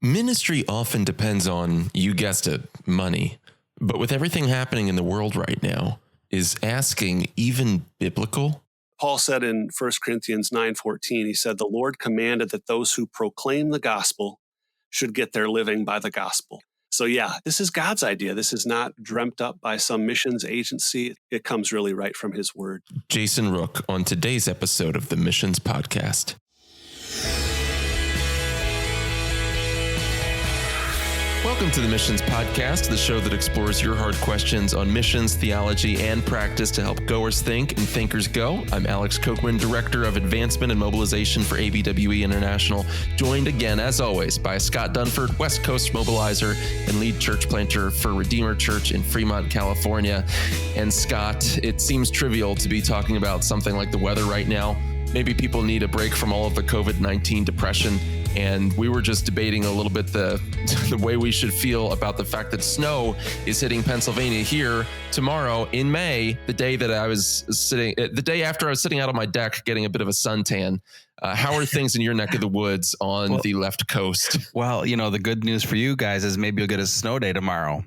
Ministry often depends on, you guessed it, money. But with everything happening in the world right now, is asking even biblical? Paul said in 1 Corinthians 9:14, he said, the Lord commanded that those who proclaim the gospel should get their living by the gospel. So yeah, this is God's idea. This is not dreamt up by some missions agency. It comes really right from his word. Jason Ruch on today's episode of the Missions Podcast. Welcome to the Missions Podcast, the show that explores your hard questions on missions, theology, and practice to help goers think and thinkers go. I'm Alex Coquin, Director of Advancement and Mobilization for ABWE International, joined again, as always, by Scott Dunford, West Coast Mobilizer and lead church planter for Redeemer Church in Fremont, California. And Scott, it seems trivial to be talking about something like the weather right now. Maybe people need a break from all of the COVID-19 depression. And we were just debating a little bit the way we should feel about the fact that snow is hitting Pennsylvania here tomorrow in May, the day after I was sitting out on my deck getting a bit of a suntan. How are things in your neck of the woods on the left coast? Well, the good news for you guys is maybe you'll get a snow day tomorrow.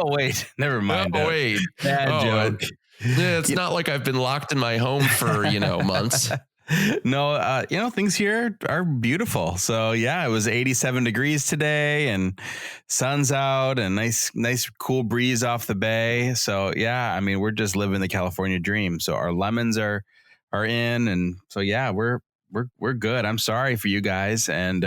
Wait, never mind. Bad joke. Yeah, it's not like I've been locked in my home for, months. No, things here are beautiful. So yeah, it was 87 degrees today and sun's out and nice cool breeze off the bay. So yeah, I mean, we're just living the California dream. So our lemons are in. And so, yeah, we're good. I'm sorry for you guys. And,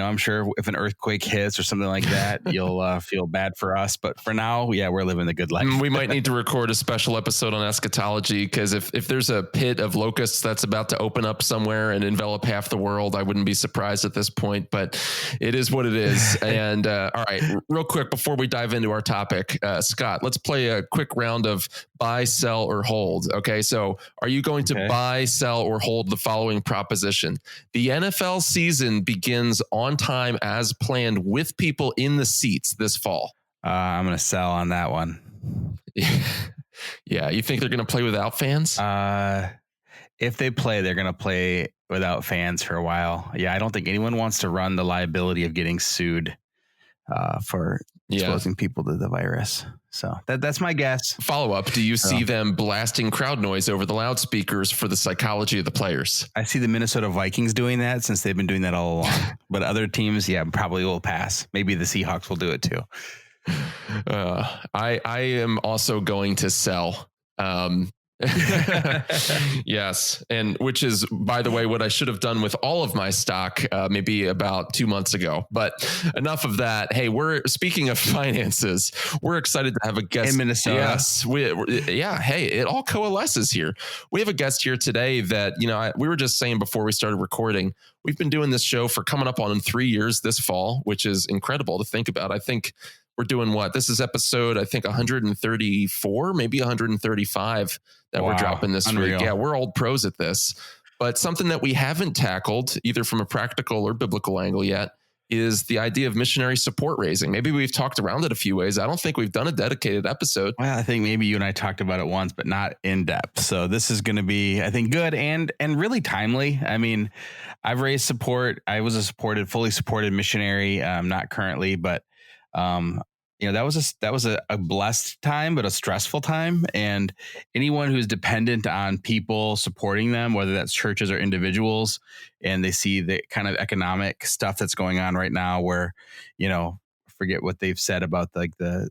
I'm sure if an earthquake hits or something like that, you'll feel bad for us. But for now, yeah, we're living the good life. We might need to record a special episode on eschatology, because if there's a pit of locusts that's about to open up somewhere and envelop half the world, I wouldn't be surprised at this point, but it is what it is. And all right, real quick, before we dive into our topic, Scott, let's play a quick round of buy, sell, or hold. Okay, so are you going to buy, sell, or hold the following proposition? The NFL season begins on time as planned with people in the seats this fall. I'm going to sell on that one. Yeah, you think they're going to play without fans? If they play, they're going to play without fans for a while. Yeah, I don't think anyone wants to run the liability of getting sued for exposing people to the virus. So that's my guess. Follow up. Do you see them blasting crowd noise over the loudspeakers for the psychology of the players? I see the Minnesota Vikings doing that since they've been doing that all along. But other teams, probably will pass. Maybe the Seahawks will do it too. I am also going to sell. Yes. And which is, by the way, what I should have done with all of my stock maybe about 2 months ago. But enough of that. Hey, we're speaking of finances. We're excited to have a guest in Minnesota. Yes. Hey, it all coalesces here. We have a guest here today that, we were just saying before we started recording, we've been doing this show for coming up on 3 years this fall, which is incredible to think about. I think we're doing what? This is episode, 134, maybe 135 that we're dropping this week. Yeah, we're old pros at this. But something that we haven't tackled, either from a practical or biblical angle yet, is the idea of missionary support raising. Maybe we've talked around it a few ways. I don't think we've done a dedicated episode. Well, I think maybe you and I talked about it once, but not in depth. So this is going to be, I think, good and really timely. I mean, I've raised support. I was a fully supported missionary, not currently, but that was a blessed time, but a stressful time. And anyone who's dependent on people supporting them, whether that's churches or individuals, and they see the kind of economic stuff that's going on right now where, forget what they've said about the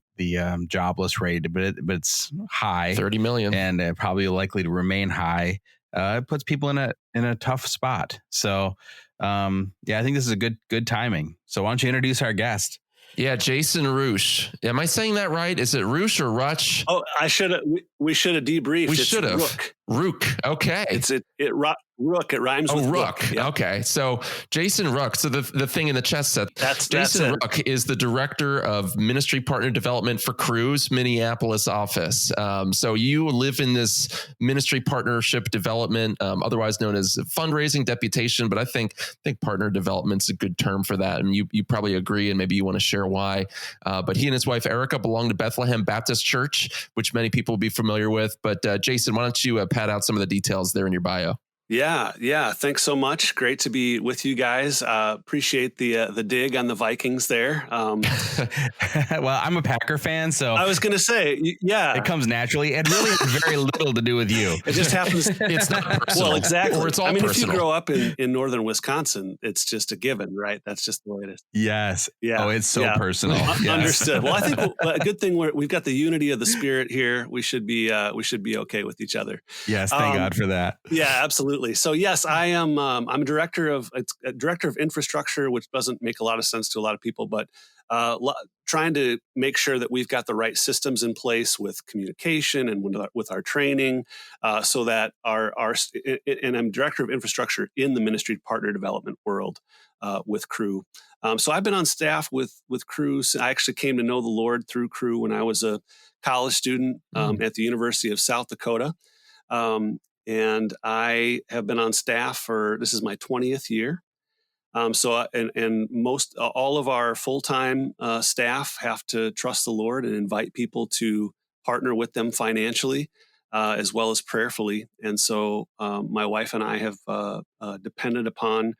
jobless rate, but it's high, 30 million, and probably likely to remain high. It puts people in a tough spot. So, I think this is a good timing. So why don't you introduce our guest? Yeah, Jason Ruch. Am I saying that right? Is it Ruch or Ruch? Oh, we should have debriefed. We should have. Ruch. Okay. Ruch. It rhymes with Ruch. Yeah. Okay. So Jason Ruch. So the thing in the chat said Jason Ruch is the director of ministry partner development for Cruise Minneapolis office. So you live in this ministry partnership development, otherwise known as fundraising, deputation, but I think partner development is a good term for that. And you probably agree, and maybe you want to share why. But he and his wife Erika belong to Bethlehem Baptist Church, which many people will be familiar with. But Jason, why don't you pad out some of the details there in your bio? Yeah, yeah. Thanks so much. Great to be with you guys. Appreciate the dig on the Vikings there. Well, I'm a Packer fan, so I was going to say, it yeah, comes naturally. It really has very little to do with you. it just happens. It's not personal. Well, exactly. Or it's all I mean, if personal. you grow up in northern Wisconsin, it's just a given, right? That's just the way it is. Yes. Yeah. Oh, it's so Yeah. personal. Yes. Understood. Well, I think a good thing we've got the unity of the Spirit here. We should be okay with each other. Yes. Thank God for that. Yeah, absolutely. So yes, I am. I'm a director of infrastructure, which doesn't make a lot of sense to a lot of people, but trying to make sure that we've got the right systems in place with communication and with our training, so that and I'm director of infrastructure in the ministry partner development world with Crew. So I've been on staff with Crew. I actually came to know the Lord through Crew when I was a college student at the University of South Dakota. And I have been on staff this is my 20th year. And all of our full-time staff have to trust the Lord and invite people to partner with them financially, as well as prayerfully. And so my wife and I have depended upon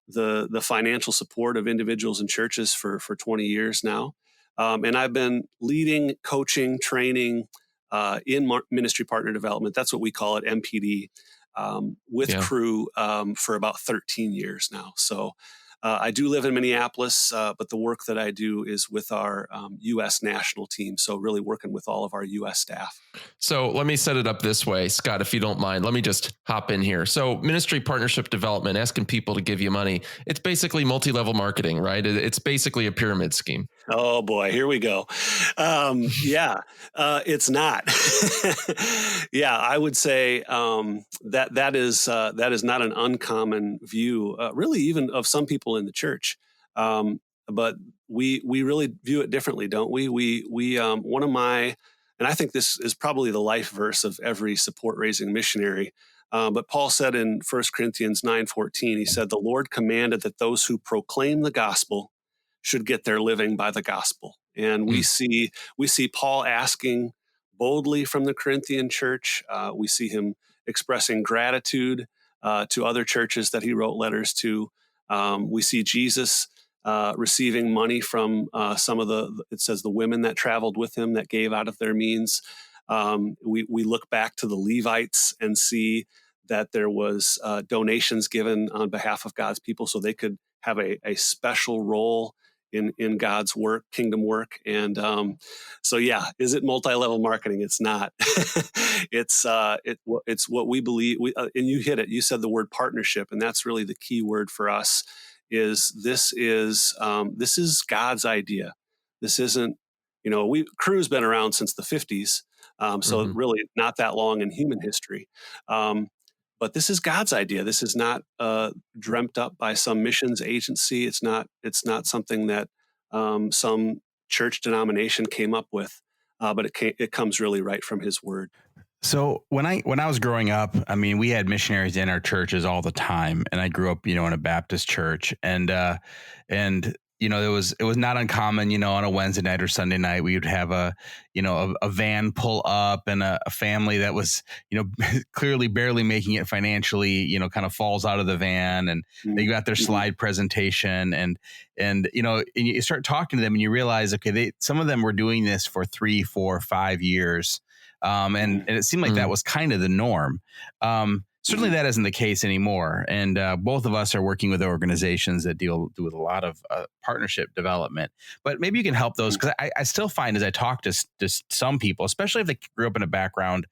the financial support of individuals and churches for 20 years now. And I've been leading, coaching, training in ministry partner development. That's what we call it, MPD, with Crew for about 13 years now. So I do live in Minneapolis, but the work that I do is with our U.S. national team. So really working with all of our U.S. staff. So let me set it up this way, Scott, if you don't mind. Let me just hop in here. So ministry partnership development, asking people to give you money. It's basically multi-level marketing, right? It's basically a pyramid scheme. Oh boy, here we go. It's not. Yeah, I would say that is not an uncommon view, really, even of some people in the church. But we really view it differently, don't we? One of my, and I think this is probably the life verse of every support raising missionary. But Paul said in 1 Corinthians 9:14, he said, "The Lord commanded that those who proclaim the gospel should get their living by the gospel." And we see Paul asking boldly from the Corinthian church. We see him expressing gratitude to other churches that he wrote letters to. We see Jesus receiving money from some of it says the women that traveled with him that gave out of their means. We look back to the Levites and see that there was donations given on behalf of God's people so they could have a special role in God's work, kingdom work. And so, yeah, is it multi-level marketing? It's not. It's what we believe. And you hit it. You said the word partnership, and that's really the key word for us. This is God's idea. This isn't, Crew's been around since the 50s, so really not that long in human history. But this is God's idea. This is not dreamt up by some missions agency. It's not something that some church denomination came up with, but it comes really right from His Word. So when I was growing up, I mean, we had missionaries in our churches all the time, and I grew up, in a Baptist church, and it was not uncommon, on a Wednesday night or Sunday night, we would have a van pull up and a family that was, clearly barely making it financially, kind of falls out of the van, and they got their slide presentation, and you start talking to them and you realize, okay, some of them were doing this for 3, 4, 5 years. And it seemed like that was kind of the norm. Certainly that isn't the case anymore. And both of us are working with organizations that deal with a lot of partnership development. But maybe you can help those, because I still find, as I talk to some people, especially if they grew up in a background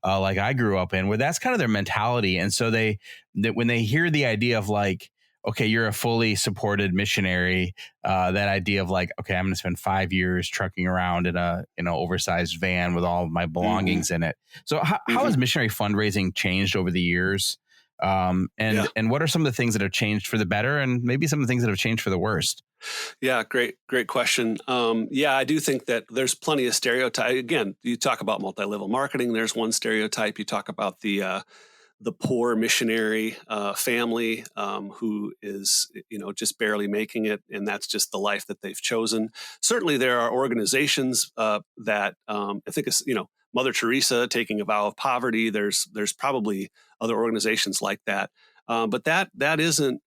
like I grew up in, where that's kind of their mentality. And so when they hear the idea of like, okay, you're a fully supported missionary, that idea of like, okay, I'm going to spend 5 years trucking around in a oversized van with all of my belongings in it. So how has missionary fundraising changed over the years? And what are some of the things that have changed for the better, and maybe some of the things that have changed for the worst? Yeah, great question. I do think that there's plenty of stereotype. Again, you talk about multi-level marketing. There's one stereotype. You talk about the poor missionary family who is, just barely making it, and that's just the life that they've chosen. Certainly, there are organizations that I think Mother Teresa taking a vow of poverty. There's probably other organizations like that, but that isn't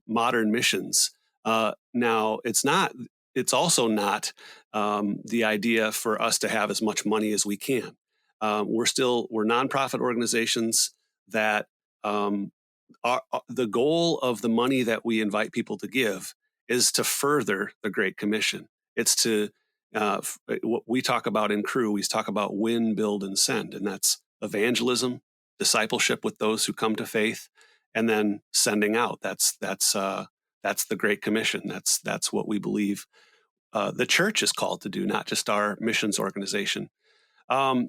modern missions. Now, it's not. It's also not the idea for us to have as much money as we can. We're nonprofit organizations that the goal of the money that we invite people to give is to further the Great Commission. It's to what we talk about in Crew. We talk about win, build, and send, and that's evangelism, discipleship with those who come to faith, and then sending out. That's the Great Commission. That's what we believe the church is called to do, not just our missions organization.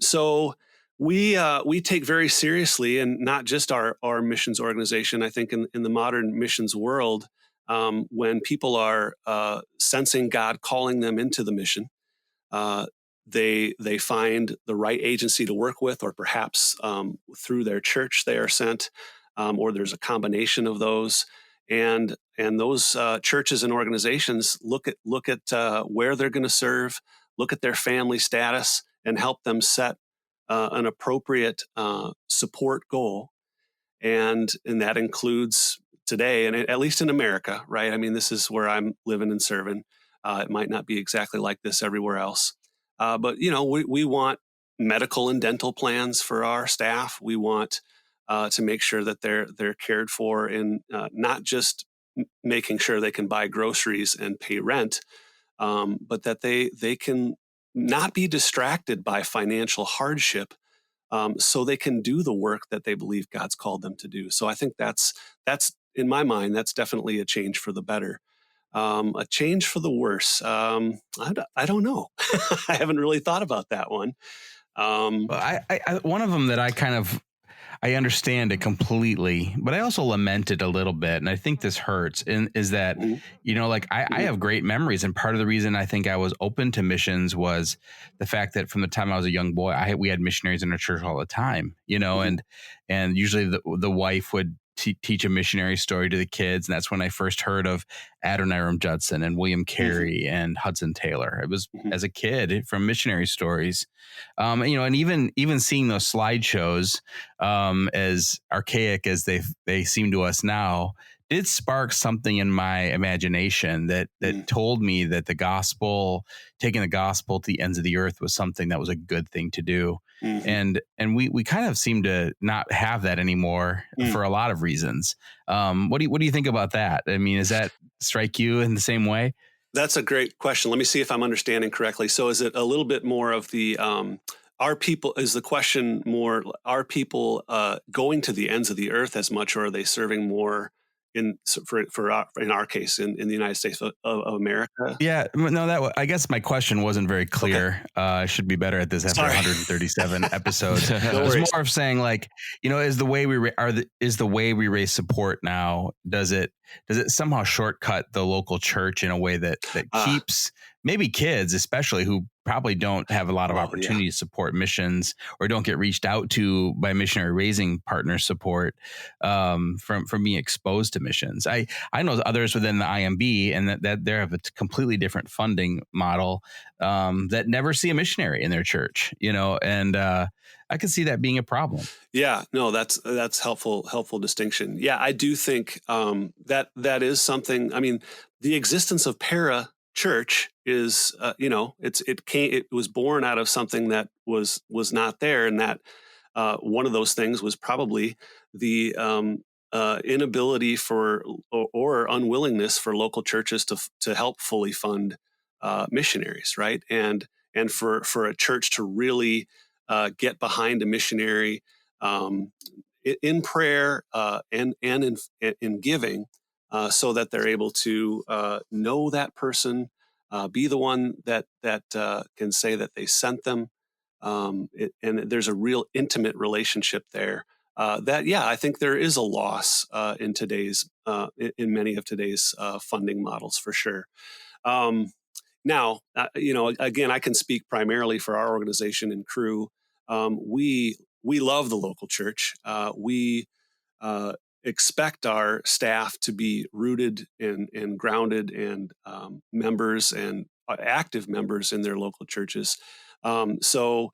So we take very seriously, and not just our missions organization. I think in the modern missions world, when people are sensing God calling them into the mission, they find the right agency to work with, or perhaps through their church they are sent, or there's a combination of those. And those churches and organizations look at where they're going to serve, look at their family status, and help them set an appropriate support goal. And that includes today, and at least in America, right? I mean, this is where I'm living and serving. It might not be exactly like this everywhere else. But, we want medical and dental plans for our staff. We want to make sure that they're cared for in not just making sure they can buy groceries and pay rent, but that they can not be distracted by financial hardship, so they can do the work that they believe God's called them to do. So I think that's in my mind, that's definitely a change for the better. A change for the worse. I don't know. I haven't really thought about that one. Well, I one of them that I understand it completely, but I also lament it a little bit. And I think this hurts, and is that, I have great memories. And part of the reason I think I was open to missions was the fact that from the time I was a young boy, we had missionaries in our church all the time, and usually the wife would teach a missionary story to the kids. And that's when I first heard of Adoniram Judson and William Carey and Hudson Taylor. It was as a kid from missionary stories. And even seeing those slideshows, as archaic as they seem to us now, did spark something in my imagination that told me that taking the gospel to the ends of the earth was something that was a good thing to do. And we kind of seem to not have that anymore for a lot of reasons. What do you think about that? I mean, does that strike you in the same way? That's a great question. Let me see if I'm understanding correctly. So is it a little bit more of the are people going to the ends of the earth as much, or are they serving more in our case in the United States of America? Yeah, no, I guess my question wasn't very clear. Okay. I should be better at this after 137 episodes. It was more of saying, is the way we raise support now, does it somehow shortcut the local church in a way that keeps maybe kids, especially who probably don't have a lot of opportunity to support missions, or don't get reached out to by missionary raising partner support, from being exposed to missions. I know others within the IMB, and that they have a completely different funding model, that never see a missionary in their church, and I could see that being a problem. Yeah, no, that's helpful distinction. Yeah, I do think that is something. I mean, the existence of para church is, it was born out of something that was not there, and that one of those things was probably the inability or unwillingness for local churches to help fully fund missionaries, right? And for a church to really get behind a missionary in prayer and in giving, so that they're able to know that person, be the one that can say that they sent them, and there's a real intimate relationship there. I think there is a loss in many of today's funding models, for sure. Now, again, I can speak primarily for our organization and Crew. We love the local church. We expect our staff to be rooted and grounded, and members and active members in their local churches. So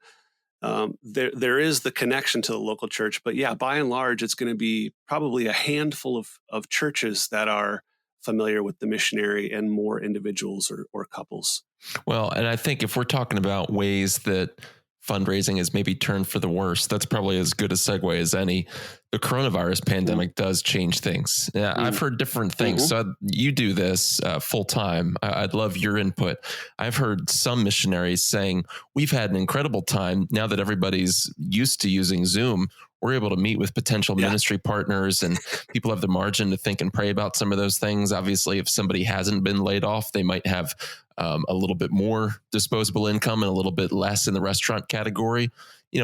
there is the connection to the local church, but yeah, by and large, it's going to be probably a handful of churches that are familiar with the missionary and more individuals or couples. Well, and I think if we're talking about ways that fundraising is maybe turned for the worse, that's probably as good a segue as any. The coronavirus pandemic does change things. I've heard different things. So you do this full time. I'd love your input. I've heard some missionaries saying, we've had an incredible time now that everybody's used to using Zoom. We're able to meet with potential ministry partners, and people have the margin to think and pray about some of those things. Obviously, if somebody hasn't been laid off, they might have a little bit more disposable income and a little bit less in the restaurant category,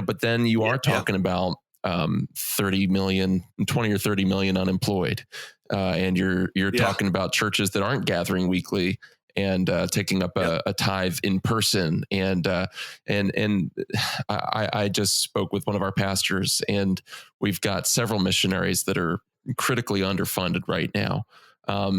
but then you are talking about 30 million, 20 or 30 million unemployed. And you're talking about churches that aren't gathering weekly and taking up a tithe in person. And I just spoke with one of our pastors, and we've got several missionaries that are critically underfunded right now.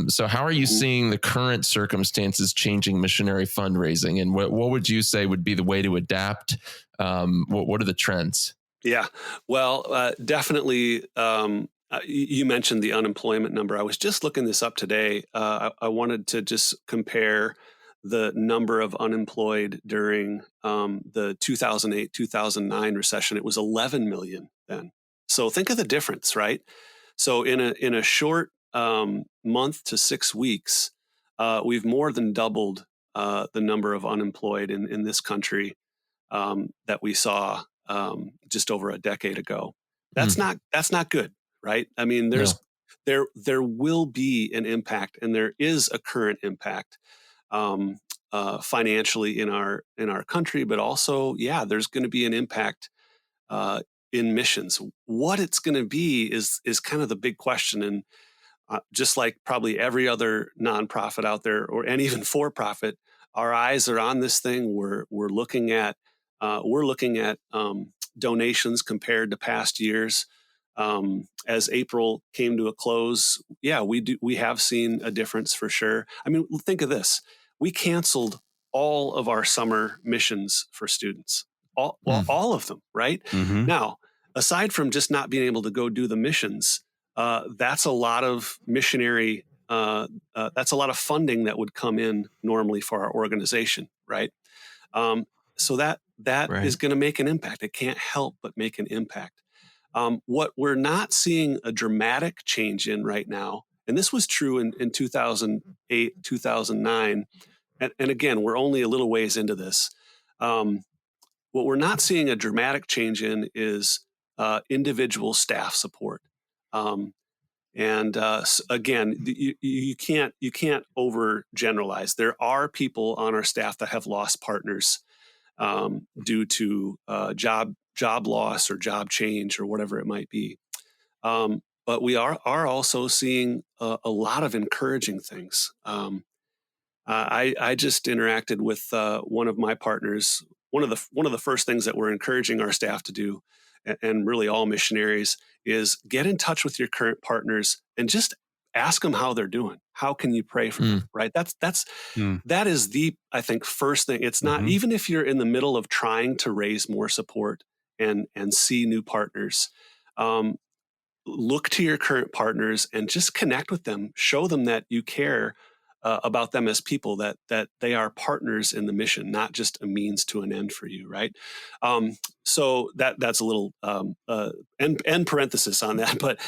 So how are you seeing the current circumstances changing missionary fundraising, and what would you say would be the way to adapt? What are the trends? Yeah, well, definitely. You mentioned the unemployment number. I was just looking this up today. I wanted to just compare the number of unemployed during the 2008-2009 recession. It was 11 million then. So think of the difference, right? So in a short month to 6 weeks, we've more than doubled the number of unemployed in this country that we saw just over a decade ago. That's not good, right? I mean, there will be an impact, and there is a current impact financially in our country, but also, there's going to be an impact in missions. What it's going to be is kind of the big question, and just like probably every other nonprofit out there, and even for-profit, our eyes are on this thing. We're looking at donations compared to past years. As April came to a close, we have seen a difference for sure. I mean, think of this: we canceled all of our summer missions for students, all of them, right? Now, aside from just not being able to go do the missions, that's a lot of missionary. That's a lot of funding that would come in normally for our organization, right? So that is going to make an impact. It can't help but make an impact. What we're not seeing a dramatic change in right now, and this was true in 2008, 2009, and again, we're only a little ways into this. What we're not seeing a dramatic change in is individual staff support. Again, you can't overgeneralize. There are people on our staff that have lost partners due to job loss or job change or whatever it might be. But we are also seeing a lot of encouraging things. I just interacted with one of my partners. One of the first things that we're encouraging our staff to do, and really all missionaries, is get in touch with your current partners and just ask them how they're doing. How can you pray for them? Right? That is the, I think, first thing. It's not, even if you're in the middle of trying to raise more support and see new partners, look to your current partners and just connect with them. Show them that you care about them as people, that they are partners in the mission, not just a means to an end for you, right? So that's a little end parenthesis on that. But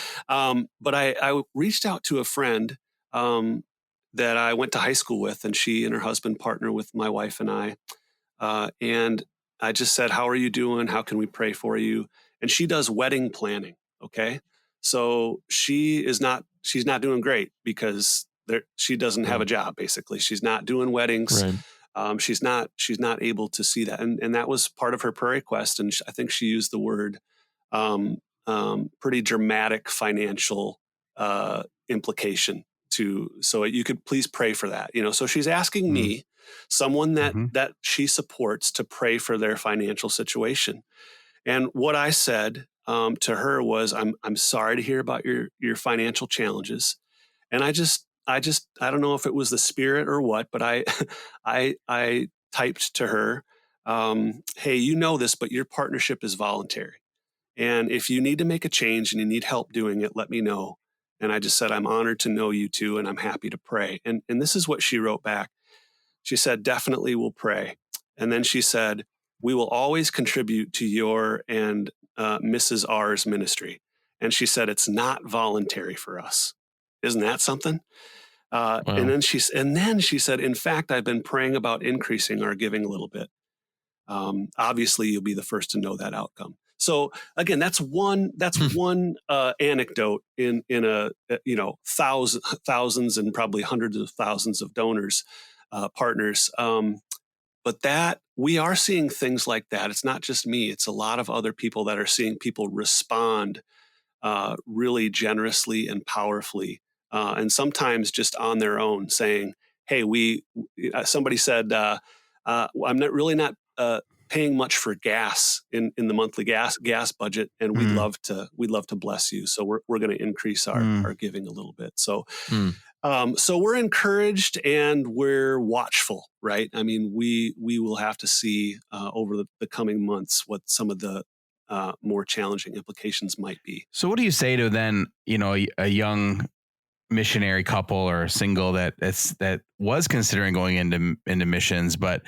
I reached out to a friend that I went to high school with, and she and her husband partner with my wife and I. And I just said, "How are you doing? How can we pray for you?" And she does wedding planning. Okay, so she's not doing great because she doesn't have a job. Basically, she's not doing weddings. Right. She's not able to see that, and that was part of her prayer request. And I think she used the word pretty dramatic financial implication so you could please pray for that. So she's asking me, someone that she supports, to pray for their financial situation. And what I said to her was, I'm sorry to hear about your financial challenges. And I don't know if it was the Spirit or what, but I typed to her, hey, you know this, but your partnership is voluntary. And if you need to make a change and you need help doing it, let me know. And I just said, I'm honored to know you two, and I'm happy to pray. And this is what she wrote back. She said, definitely we'll pray. And then she said, we will always contribute to your and Mrs. R's ministry. And she said, it's not voluntary for us. Isn't that something? Wow. And then she said, in fact, I've been praying about increasing our giving a little bit. Obviously, you'll be the first to know that outcome. So again, that's one anecdote in a thousands and probably hundreds of thousands of donors, partners. But that we are seeing things like that. It's not just me; it's a lot of other people that are seeing people respond really generously and powerfully, and sometimes just on their own, saying, "Hey, somebody said I'm not paying much for gas in the monthly gas budget, and we'd love to bless you. So we're going to increase our giving a little bit." So so we're encouraged and we're watchful, right? I mean, we will have to see over the coming months what some of the more challenging implications might be. So what do you say to then, a young missionary couple or single that was considering going into missions, but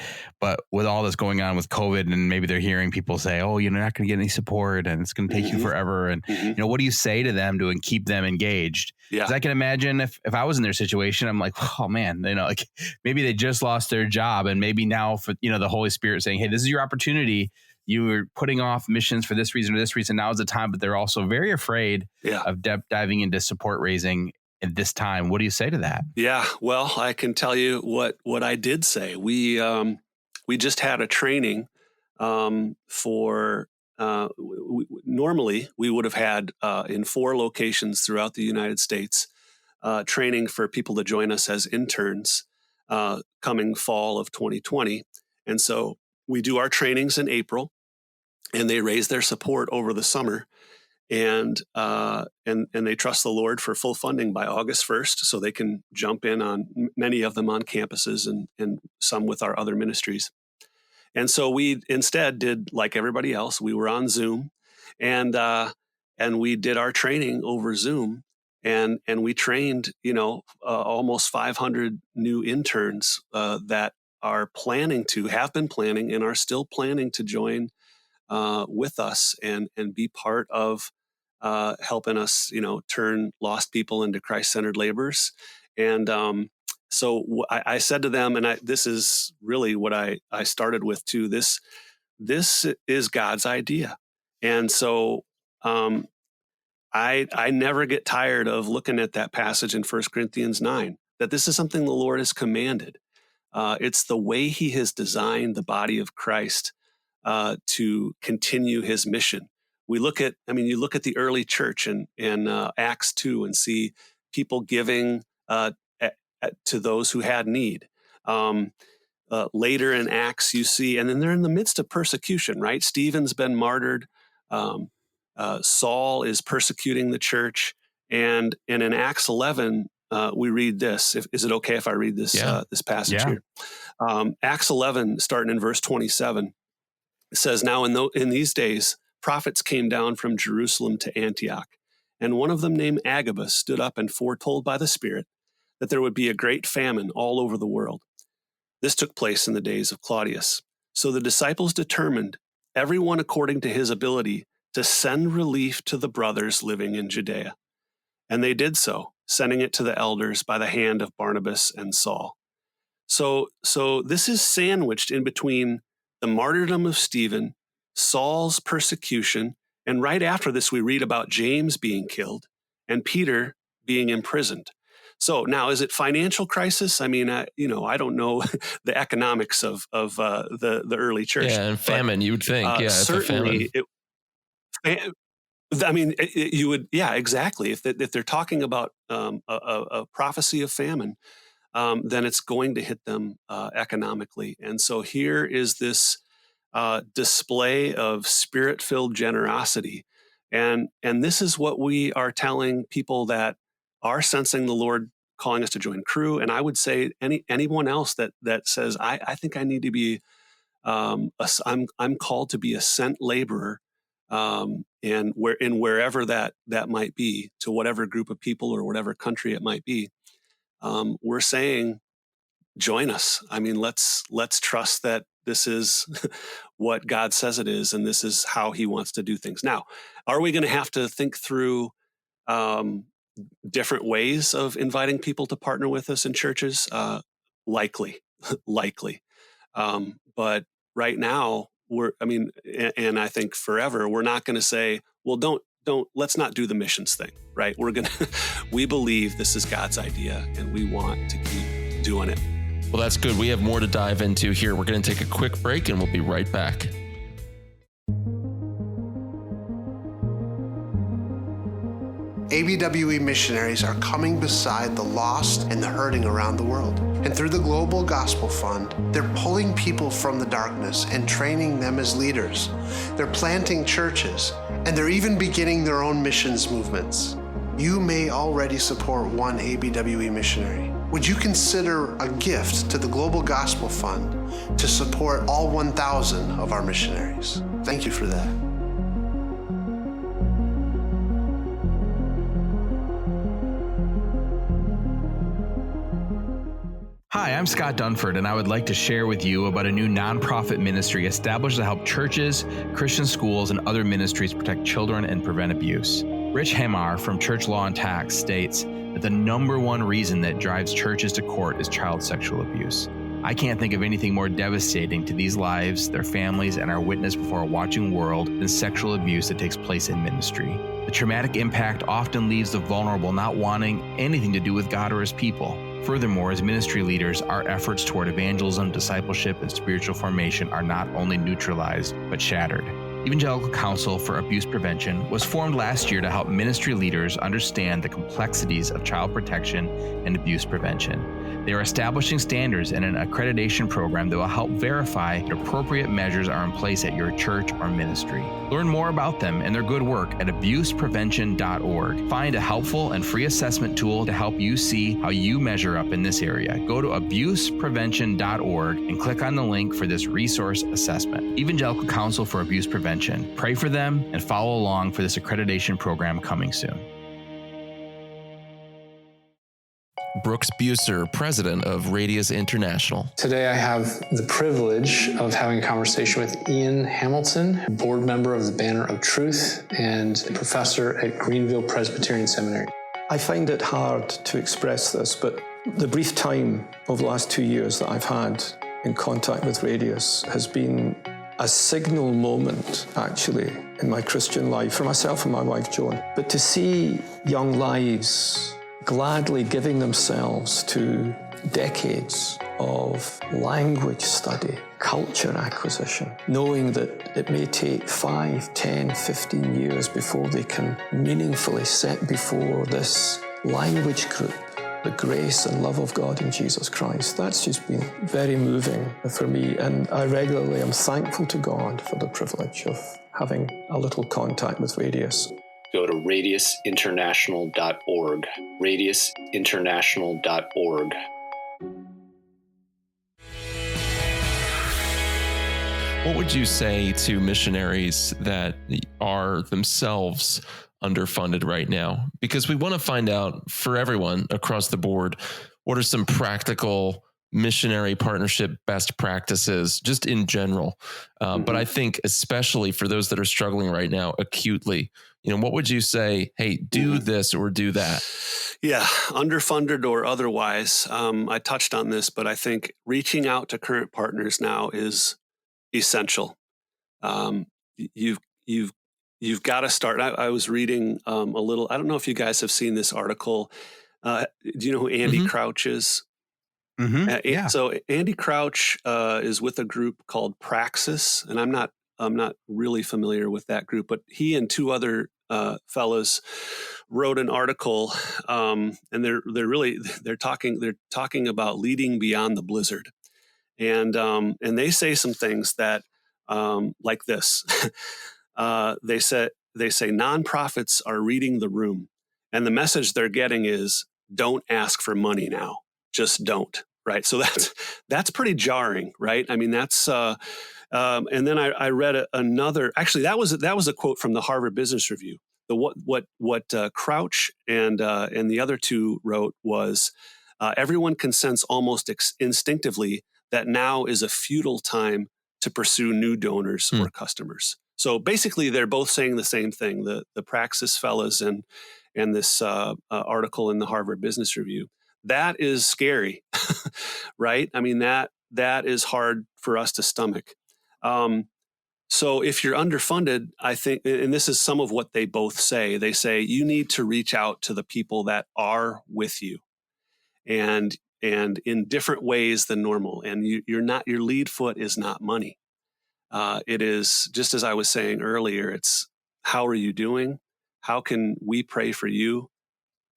with all this going on with COVID, and maybe they're hearing people say, "Oh, you're not going to get any support, and it's going to take you forever." And what do you say to them to keep them engaged? Yeah, because I can imagine if I was in their situation, I'm like, oh man, like maybe they just lost their job, and maybe now for the Holy Spirit saying, "Hey, this is your opportunity. You were putting off missions for this reason or this reason. Now is the time." But they're also very afraid of diving into support raising at this time. What do you say to that? Yeah, well, I can tell you what I did say. We just had a training for. Normally, we would have had in 4 locations throughout the United States training for people to join us as interns coming fall of 2020, and so we do our trainings in April, and they raise their support over the summer. And they trust the Lord for full funding by August 1st, so they can jump in on many of them on campuses and some with our other ministries. And so we instead did like everybody else. We were on Zoom, and we did our training over Zoom, and we trained almost 500 new interns that have been planning and are still planning to join with us and be part of helping us, turn lost people into Christ-centered laborers. And so I said to them, and this is really what I started with too. This is God's idea, and so I never get tired of looking at that passage in 1 Corinthians 9. That this is something the Lord has commanded. It's the way He has designed the body of Christ to continue His mission. You look at the early church in Acts 2 and see people giving to those who had need. Later in Acts, you see, and then they're in the midst of persecution, right? Stephen's been martyred. Saul is persecuting the church. And in Acts 11, we read this. Is it okay if I read this this passage here? Acts 11, starting in verse 27, it says, "Now in these days, prophets came down from Jerusalem to Antioch, and one of them named Agabus stood up and foretold by the Spirit that there would be a great famine all over the world. This took place in the days of Claudius. So the disciples determined, everyone according to his ability, to send relief to the brothers living in Judea. And they did so, sending it to the elders by the hand of Barnabas and Saul." So this is sandwiched in between the martyrdom of Stephen, Saul's persecution, and right after this we read about James being killed and Peter being imprisoned. So now, is it financial crisis? I mean, I don't know the economics of the early church. Yeah, and famine, you would think. Certainly, you would. Yeah, exactly. If they're talking about a prophecy of famine, then it's going to hit them economically. And so here is this display of Spirit-filled generosity. And this is what we are telling people that are sensing the Lord calling us to join Cru. And I would say anyone else that says, I think I need to be I'm called to be a sent laborer, and wherever that might be, to whatever group of people or whatever country it might be. We're saying, join us. I mean, let's trust that this is what God says it is, and this is how He wants to do things. Now, are we going to have to think through different ways of inviting people to partner with us in churches? Likely, likely. But right now, and I think forever, we're not going to say, well, let's not do the missions thing, right? We believe this is God's idea, and we want to keep doing it. Well, that's good. We have more to dive into here. We're going to take a quick break, and we'll be right back. ABWE missionaries are coming beside the lost and the hurting around the world. And through the Global Gospel Fund, they're pulling people from the darkness and training them as leaders. They're planting churches, and they're even beginning their own missions movements. You may already support one ABWE missionary. Would you consider a gift to the Global Gospel Fund to support all 1,000 of our missionaries? Thank you for that. Hi, I'm Scott Dunford, and I would like to share with you about a new nonprofit ministry established to help churches, Christian schools, and other ministries protect children and prevent abuse. Rich Hemar from Church Law and Tax states that the number one reason that drives churches to court is child sexual abuse. I can't think of anything more devastating to these lives, their families, and our witness before a watching world than sexual abuse that takes place in ministry. The traumatic impact often leaves the vulnerable not wanting anything to do with God or His people. Furthermore, as ministry leaders, our efforts toward evangelism, discipleship, and spiritual formation are not only neutralized, but shattered. Evangelical Council for Abuse Prevention was formed last year to help ministry leaders understand the complexities of child protection and abuse prevention. They are establishing standards and an accreditation program that will help verify that appropriate measures are in place at your church or ministry. Learn more about them and their good work at abuseprevention.org. Find a helpful and free assessment tool to help you see how you measure up in this area. Go to abuseprevention.org and click on the link for this resource assessment. Evangelical Council for Abuse Prevention. Pray for them and follow along for this accreditation program coming soon. Brooks Buser, president of Radius International. Today I have the privilege of having a conversation with Ian Hamilton, board member of the Banner of Truth and professor at Greenville Presbyterian Seminary. I find it hard to express this, but the brief time of the last 2 years that I've had in contact with Radius has been a signal moment, actually, in my Christian life for myself and my wife, Joan. But to see young lives gladly giving themselves to decades of language study, culture acquisition, knowing that it may take 5, 10, 15 years before they can meaningfully set before this language group the grace and love of God in Jesus Christ. That's just been very moving for me, and I regularly am thankful to God for the privilege of having a little contact with Radius. Go to radiusinternational.org, radiusinternational.org. What would you say to missionaries that are themselves underfunded right now? Because we want to find out for everyone across the board, what are some practical missionary partnership best practices just in general? But I think especially for those that are struggling right now acutely, what would you say? Hey, do this or do that? Yeah, underfunded or otherwise. I touched on this, but I think reaching out to current partners now is essential. You've got to start. I was reading a little. I don't know if you guys have seen this article. Do you know who Andy Crouch is? Yeah. So Andy Crouch is with a group called Praxis, and I'm not really familiar with that group, but he and two other fellows wrote an article, and they're talking about leading beyond the blizzard, and they say some things that like this. They say nonprofits are reading the room, and the message they're getting is, don't ask for money now. Just don't. right? So that's pretty jarring, right? I mean, that's and then I read another. Actually, that was a quote from the Harvard Business Review. What Crouch and the other two wrote was, everyone can sense almost instinctively that now is a futile time to pursue new donors or customers. So basically, they're both saying the same thing. The Praxis fellas and this article in the Harvard Business Review. That is scary, right? I mean, that is hard for us to stomach. So if you're underfunded, I think, and this is some of what they both say, they say you need to reach out to the people that are with you and in different ways than normal. And your lead foot is not money. It is, just as I was saying earlier, it's how are you doing? How can we pray for you?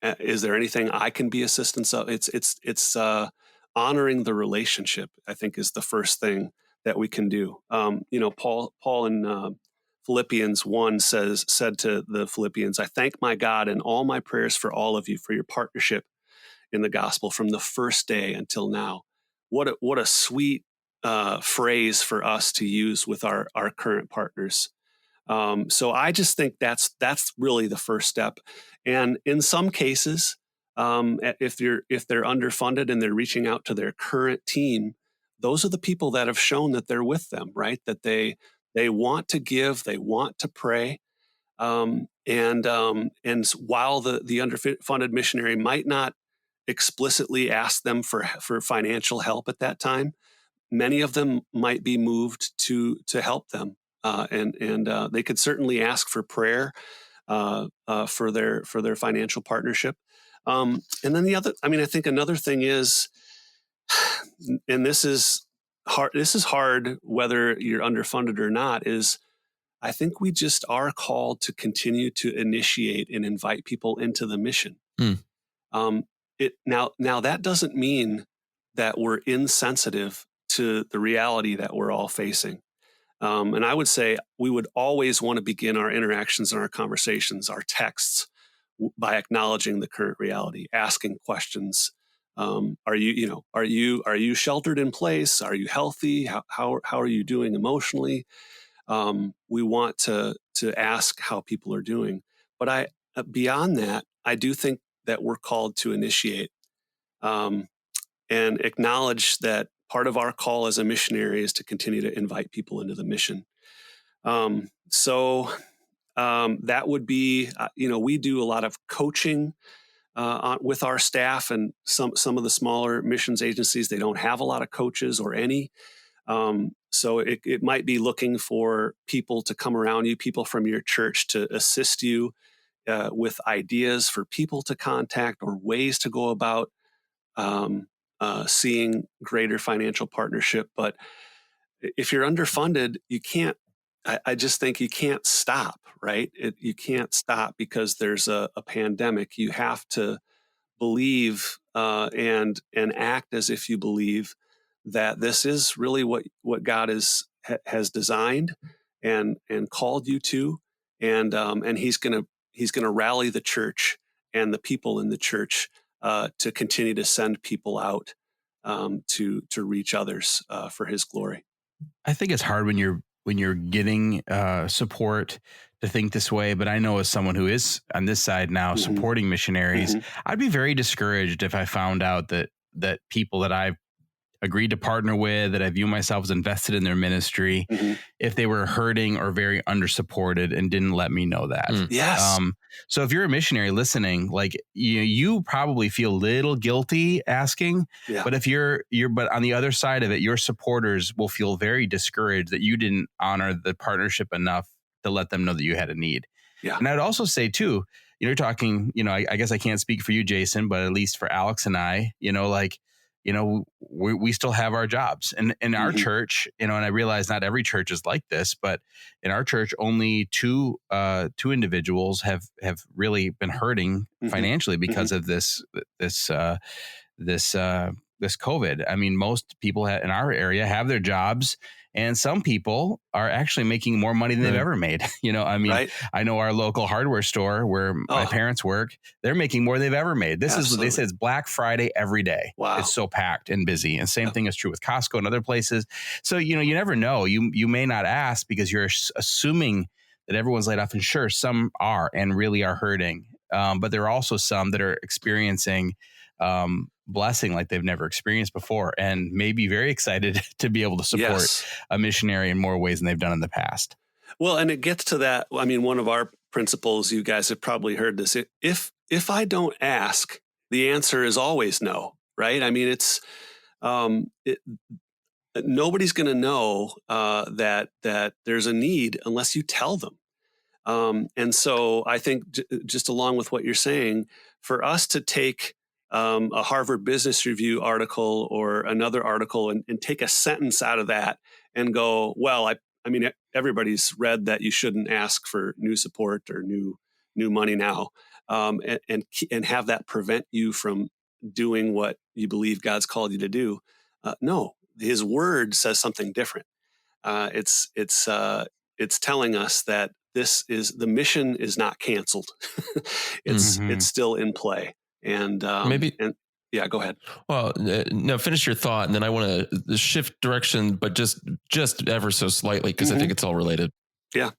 Is there anything I can be assistance of? It's honoring the relationship, I think, is the first thing that we can do. Paul in Philippians 1 said to the Philippians, I thank my God in all my prayers for all of you for your partnership in the gospel from the first day until now. What a sweet phrase for us to use with our current partners. So I just think that's really the first step. And in some cases, if they're underfunded and they're reaching out to their current team, those are the people that have shown that they're with them, right? That they want to give, they want to pray. And while the underfunded missionary might not explicitly ask them for financial help at that time, many of them might be moved to help them. And they could certainly ask for prayer for their financial partnership. And then I think another thing is, and this is hard whether you're underfunded or not, is I think we just are called to continue to initiate and invite people into the mission. Now that doesn't mean that we're insensitive to the reality that we're all facing. And I would say we would always want to begin our interactions and our conversations, our texts, by acknowledging the current reality, asking questions. Are you sheltered in place? Are you healthy? How are you doing emotionally? We want to ask how people are doing. But beyond that, I do think that we're called to initiate and acknowledge that part of our call as a missionary is to continue to invite people into the mission. So that would be, we do a lot of coaching with our staff, and some of the smaller missions agencies, they don't have a lot of coaches or any. So it might be looking for people to come around you, people from your church to assist you with ideas for people to contact or ways to go about seeing greater financial partnership. But if you're underfunded, you can't, I just think you can't stop, right? You can't stop because there's a pandemic. You have to believe and act as if you believe that this is really what God has designed and called you to, and He's gonna rally the church and the people in the church to continue to send people out to reach others for His glory. I think it's hard when you're getting support to think this way, but I know as someone who is on this side now supporting missionaries, I'd be very discouraged if I found out that people that I've agreed to partner with, that I view myself as invested in their ministry, if they were hurting or very undersupported and didn't let me know that. Yes. So if you're a missionary listening, like you probably feel a little guilty asking, but if but on the other side of it, your supporters will feel very discouraged that you didn't honor the partnership enough to let them know that you had a need. Yeah. And I'd also say too, you're talking, I guess I can't speak for you, Jason, but at least for Alex and I, we still have our jobs, and in our church, and I realize not every church is like this, but in our church, only two individuals have really been hurting financially because of this this COVID. I mean, most people in our area have their jobs, and some people are actually making more money than they've ever made. I mean, Right. I know our local hardware store where my parents work, they're making more than they've ever made. This is what they said. It's Black Friday every day. Wow. It's so packed and busy. And same thing is true with Costco and other places. So, you never know. You may not ask because you're assuming that everyone's laid off, and sure, some are and really are hurting. But there are also some that are experiencing blessing like they've never experienced before, and may be very excited to be able to support a missionary in more ways than they've done in the past. Well, and it gets to that. I mean, one of our principles, you guys have probably heard this. If I don't ask, the answer is always no, right? I mean, it's nobody's going to know that there's a need unless you tell them. And so I think just along with what you're saying, for us to take a Harvard Business Review article or another article and take a sentence out of that and go, well, I mean, everybody's read that you shouldn't ask for new support or new money now, and have that prevent you from doing what you believe God's called you to do. No, His Word says something different. It's telling us that the mission is not canceled. It's still in play. And yeah, go ahead. Well, no, finish your thought, and then I want to shift direction, but just ever so slightly, because I think it's all related. Yeah,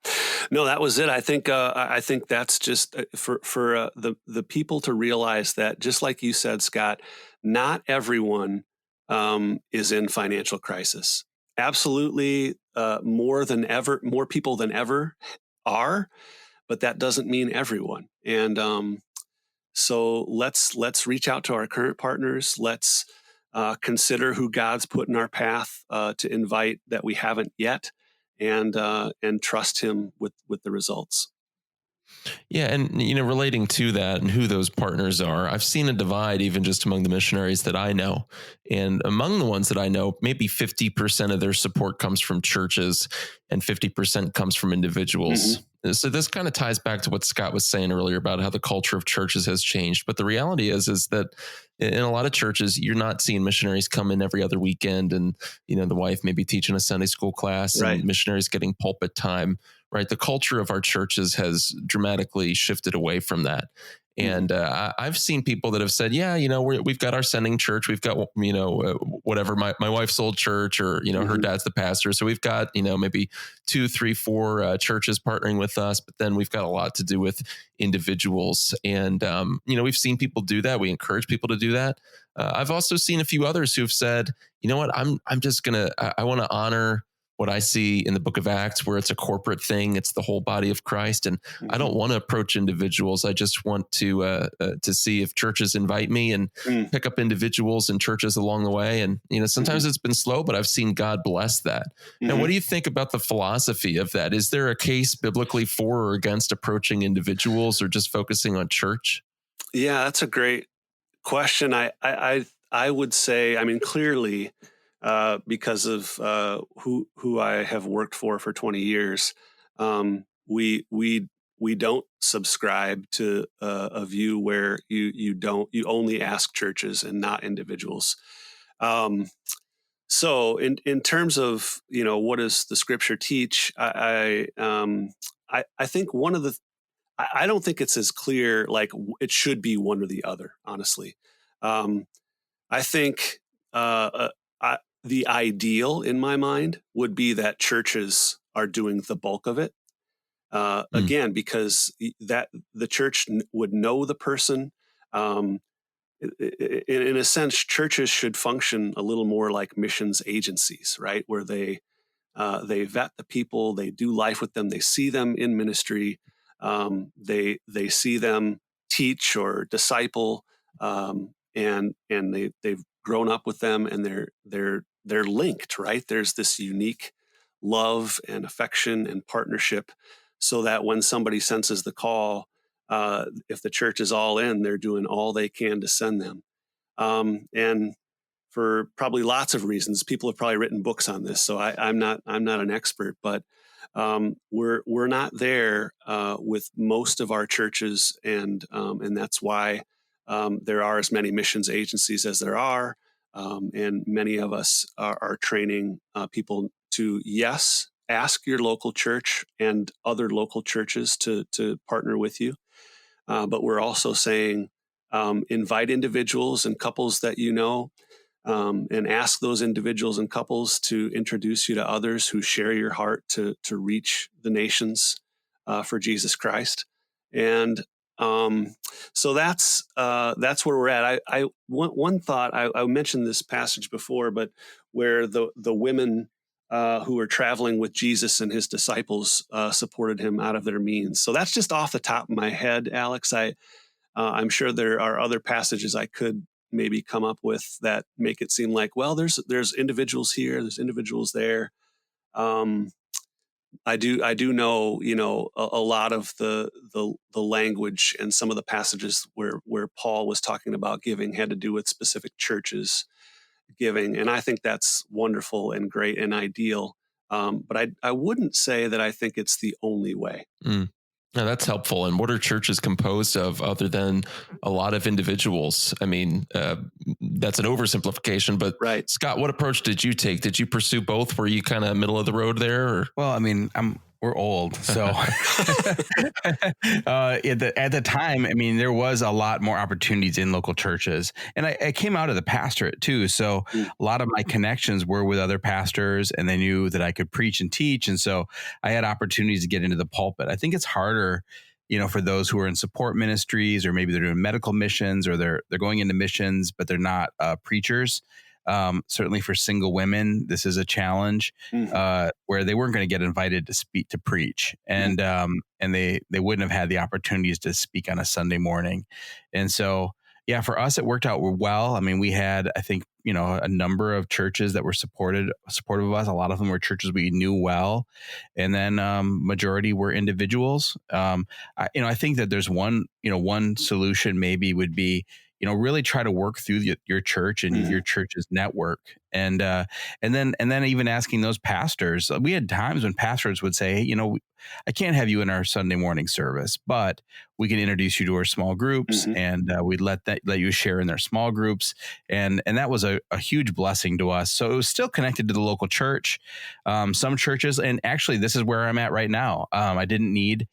no, that was it. I think that's just for the people to realize that, just like you said, Scott, not everyone is in financial crisis. Absolutely, more people than ever are, but that doesn't mean everyone. And so let's reach out to our current partners. Let's consider who God's put in our path to invite that we haven't yet, and trust Him with the results. Yeah. And, relating to that and who those partners are, I've seen a divide even just among the missionaries that I know. And among the ones that I know, maybe 50% of their support comes from churches and 50% comes from individuals. So this kind of ties back to what Scott was saying earlier about how the culture of churches has changed. But the reality is that in a lot of churches, you're not seeing missionaries come in every other weekend, and, the wife may be teaching a Sunday school class, and missionaries getting pulpit time. Right. The culture of our churches has dramatically shifted away from that. And I've seen people that have said, yeah, we've got our sending church. We've got, whatever, my wife's old church, or, her dad's the pastor. So we've got, maybe 2, 3, 4 churches partnering with us. But then we've got a lot to do with individuals. And, we've seen people do that. We encourage people to do that. I've also seen a few others who've said, you know what, I'm just I want to honor what I see in the book of Acts, where it's a corporate thing. It's the whole body of Christ. And I don't want to approach individuals. I just want to see if churches invite me, and pick up individuals and churches along the way. And, sometimes it's been slow, but I've seen God bless that. Now, what do you think about the philosophy of that? Is there a case biblically for or against approaching individuals or just focusing on church? Yeah, that's a great question. I would say, I mean, clearly, because of who I have worked for 20 years, we don't subscribe to a view where you only ask churches and not individuals. So in terms of what does the Scripture teach, I think I don't think it's as clear, like it should be one or the other. Honestly, I think the ideal in my mind would be that churches are doing the bulk of it. Again, because that the church would know the person. In a sense, churches should function a little more like missions agencies, right? Where they vet the people, they do life with them, they see them in ministry, they see them teach or disciple, and they've grown up with them, and they're linked, right? There's this unique love and affection and partnership, so that when somebody senses the call, if the church is all in, they're doing all they can to send them. And for probably lots of reasons, people have probably written books on this, so I'm not an expert, but we're not there with most of our churches, and that's why there are as many missions agencies as there are. And many of us are training people to, yes, ask your local church and other local churches to partner with you. But we're also saying, invite individuals and couples that you know, and ask those individuals and couples to introduce you to others who share your heart to reach the nations for Jesus Christ. And so that's where we're at. One thought, I mentioned this passage before, but where the women who were traveling with Jesus and his disciples supported him out of their means. So that's just off the top of my head, Alex. I'm sure there are other passages I could maybe come up with that make it seem like, well, there's individuals here, there's individuals there. I do know, a lot of the language and some of the passages where Paul was talking about giving had to do with specific churches giving, and I think that's wonderful and great and ideal. But I wouldn't say that I think it's the only way. No, that's helpful. And what are churches composed of other than a lot of individuals? I mean, that's an oversimplification, but right. Scott, what approach did you take? Did you pursue both? Were you kind of middle of the road there? Or? Well, I mean, we're old. So at the time, I mean, there was a lot more opportunities in local churches. And I came out of the pastorate too. So a lot of my connections were with other pastors, and they knew that I could preach and teach. And so I had opportunities to get into the pulpit. I think it's harder, for those who are in support ministries, or maybe they're doing medical missions, or they're going into missions, but they're not preachers. Certainly for single women, this is a challenge where they weren't going to get invited to preach, and they wouldn't have had the opportunities to speak on a Sunday morning. And so, yeah, for us, it worked out well. I mean, we had, I think, a number of churches that were supportive of us. A lot of them were churches we knew well, and then majority were individuals. I think that there's one solution maybe would be, really try to work through your church and your church's network. And then even asking those pastors, we had times when pastors would say, hey, I can't have you in our Sunday morning service, but we can introduce you to our small groups, and we'd let you share in their small groups. And that was a huge blessing to us. So it was still connected to the local church. Some churches, and actually this is where I'm at right now. I didn't need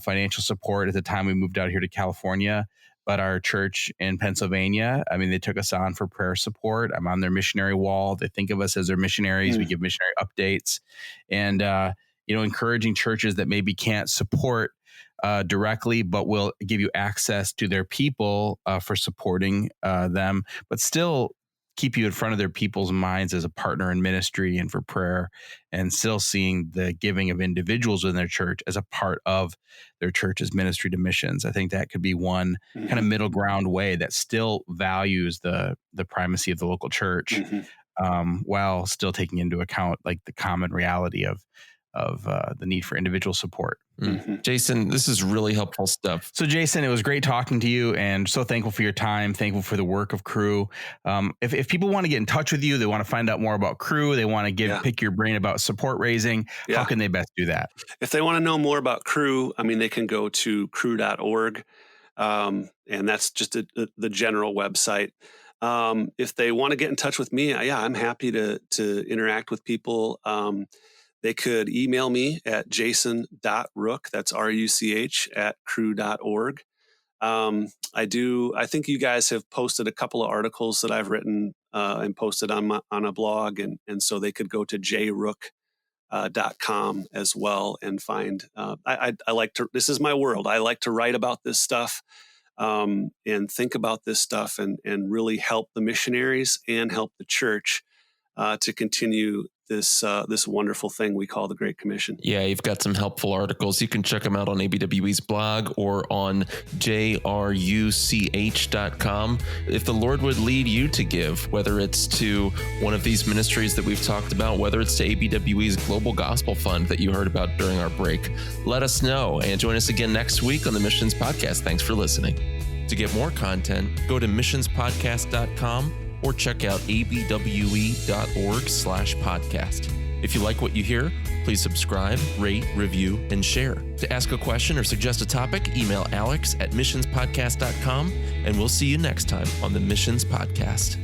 financial support at the time we moved out here to California. But our church in Pennsylvania, I mean, they took us on for prayer support. I'm on their missionary wall. They think of us as their missionaries. We give missionary updates, and encouraging churches that maybe can't support directly, but will give you access to their people for supporting them, but still keep you in front of their people's minds as a partner in ministry and for prayer, and still seeing the giving of individuals in their church as a part of their church's ministry to missions. I think that could be one kind of middle ground way that still values the primacy of the local church, while still taking into account like the common reality of the need for individual support. Jason, this is really helpful stuff. So Jason, it was great talking to you, and so thankful for your time, thankful for the work of Cru. If people want to get in touch with you, they want to find out more about Cru, they want to pick your brain about support raising, how can they best do that? If they want to know more about Cru, I mean, they can go to cru.org, and that's just the general website. If they want to get in touch with me, I'm happy to interact with people. They could email me at jason.ruch, that's RUCH, at cru.org. I think you guys have posted a couple of articles that I've written and posted on a blog, and so they could go to jruch.com as well and find. I like to. This is my world. I like to write about this stuff and think about this stuff and really help the missionaries and help the church to continue this wonderful thing we call the Great Commission. Yeah, you've got some helpful articles. You can check them out on ABWE's blog or on jruch.com. If the Lord would lead you to give, whether it's to one of these ministries that we've talked about, whether it's to ABWE's Global Gospel Fund that you heard about during our break, let us know and join us again next week on the Missions Podcast. Thanks for listening. To get more content, go to missionspodcast.com or check out abwe.org/podcast. If you like what you hear, please subscribe, rate, review, and share. To ask a question or suggest a topic, email alex@missionspodcast.com, and we'll see you next time on the Missions Podcast.